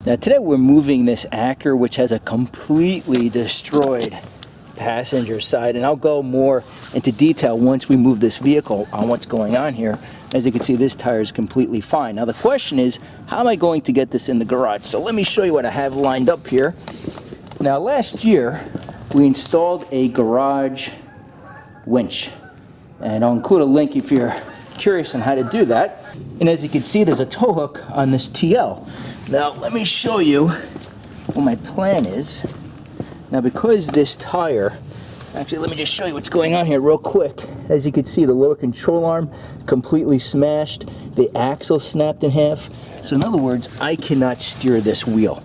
Now today we're moving this Acura, which has a completely destroyed passenger side, and I'll go more into detail once we move this vehicle on what's going on here. As you can see, this tire is completely fine. Now the question is, how am I going to get this in the garage? So let me show you what I have lined up here. Now last year we installed a garage winch, and I'll include a link if you're curious on how to do that. And as you can see, there's a tow hook on this TL. Now let me show you what my plan is. Now because this tire, actually let me just show you what's going on here real quick. As you can see, the lower control arm completely smashed, the axle snapped in half. So in other words, I cannot steer this wheel,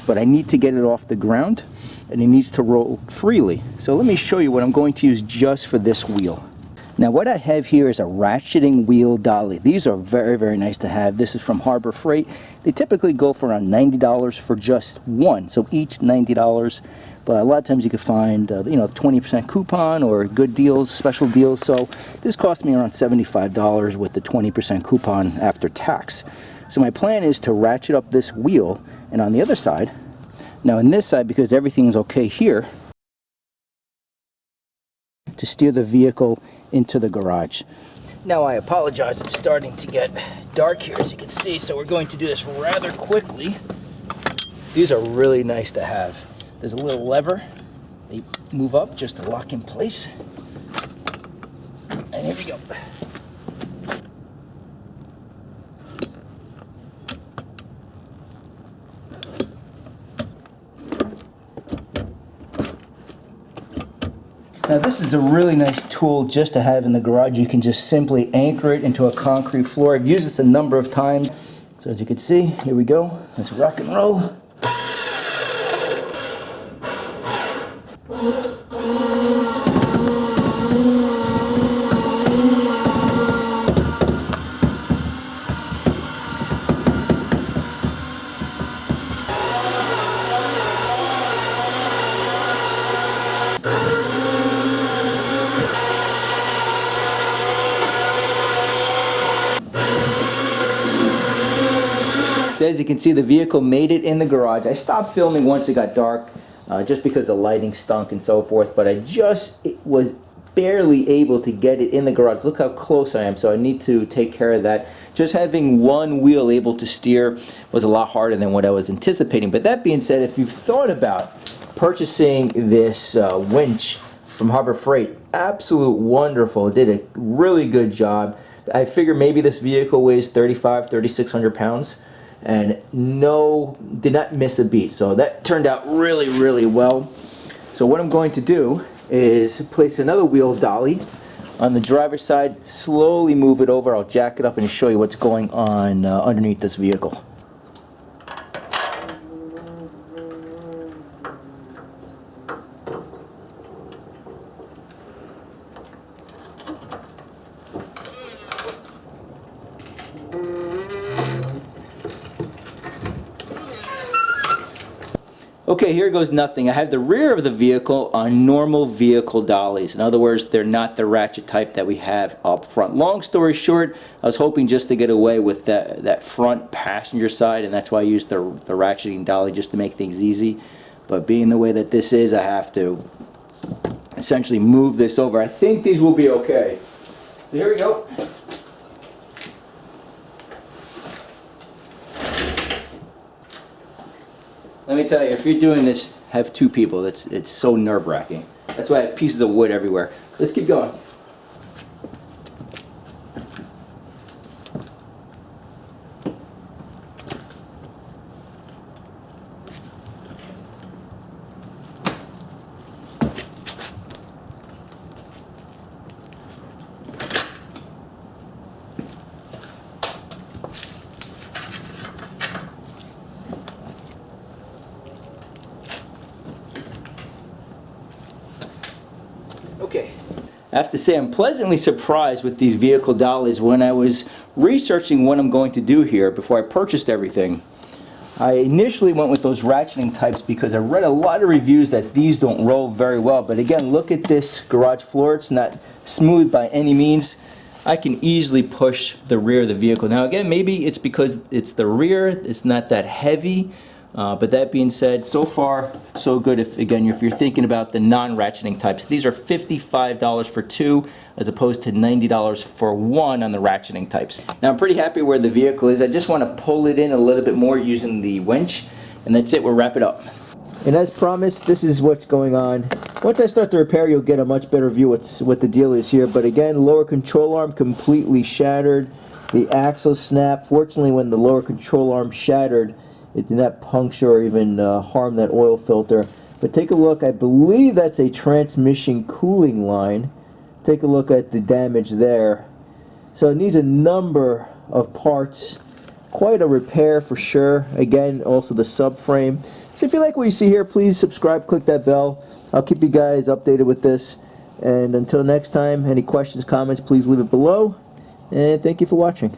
but I need to get it off the ground and it needs to roll freely. So let me show you what I'm going to use just for this wheel. Now what I have here is a ratcheting wheel dolly. These are very, very nice to have. This is from Harbor Freight. They typically go for around $90 for just one, so each $90. But a lot of times you can find 20% coupon or good deals, special deals. So this cost me around $75 with the 20% coupon after tax. So my plan is to ratchet up this wheel, and on the other side, now on this side, because everything's okay here, to steer the vehicle into the garage. Now I apologize, it's starting to get dark here as you can see, so we're going to do this rather quickly. These are really nice to have. There's a little lever, they move up just to lock in place. And here we go. Now this is a really nice tool just to have in the garage. You can just simply anchor it into a concrete floor. I've used this a number of times. So as you can see, here we go. Let's rock and roll. So as you can see, the vehicle made it in the garage. I stopped filming once it got dark, just because the lighting stunk and so forth, but I just was barely able to get it in the garage. Look how close I am, so I need to take care of that. Just having one wheel able to steer was a lot harder than what I was anticipating. But that being said, if you've thought about purchasing this winch from Harbor Freight, absolute wonderful. It did a really good job. I figure maybe this vehicle weighs 3,600 pounds. And did not miss a beat. So that turned out really, really well. So what I'm going to do is place another wheel dolly on the driver's side, slowly move it over. I'll jack it up and show you what's going on underneath this vehicle. Okay, here goes nothing. I have the rear of the vehicle on normal vehicle dollies. In other words, they're not the ratchet type that we have up front. Long story short, I was hoping just to get away with that front passenger side, and that's why I used the ratcheting dolly just to make things easy. But being the way that this is, I have to essentially move this over. I think these will be okay. So here we go. Let me tell you, if you're doing this, have two people. It's so nerve-wracking. That's why I have pieces of wood everywhere. Let's keep going. Okay, I have to say I'm pleasantly surprised with these vehicle dollies. When I was researching what I'm going to do here before I purchased everything, I initially went with those ratcheting types because I read a lot of reviews that these don't roll very well. But again, look at this garage floor. It's not smooth by any means. I can easily push the rear of the vehicle. Now again, maybe it's because it's the rear, it's not that heavy, But that being said, so far so good. If you're thinking about the non-ratcheting types, these are $55 for 2 as opposed to $90 for 1 on the ratcheting types. Now I'm pretty happy where the vehicle is. I just want to pull it in a little bit more using the winch, and that's it. We'll wrap it up. And as promised, this is what's going on. Once I start the repair, you'll get a much better view what the deal is here. But again, lower control arm completely shattered. The axle snapped. Fortunately, when the lower control arm shattered, it did not puncture or even harm that oil filter. But take a look. I believe that's a transmission cooling line. Take a look at the damage there. So it needs a number of parts. Quite a repair for sure. Again, also the subframe. So if you like what you see here, please subscribe, click that bell. I'll keep you guys updated with this. And until next time, any questions, comments, please leave it below. And thank you for watching.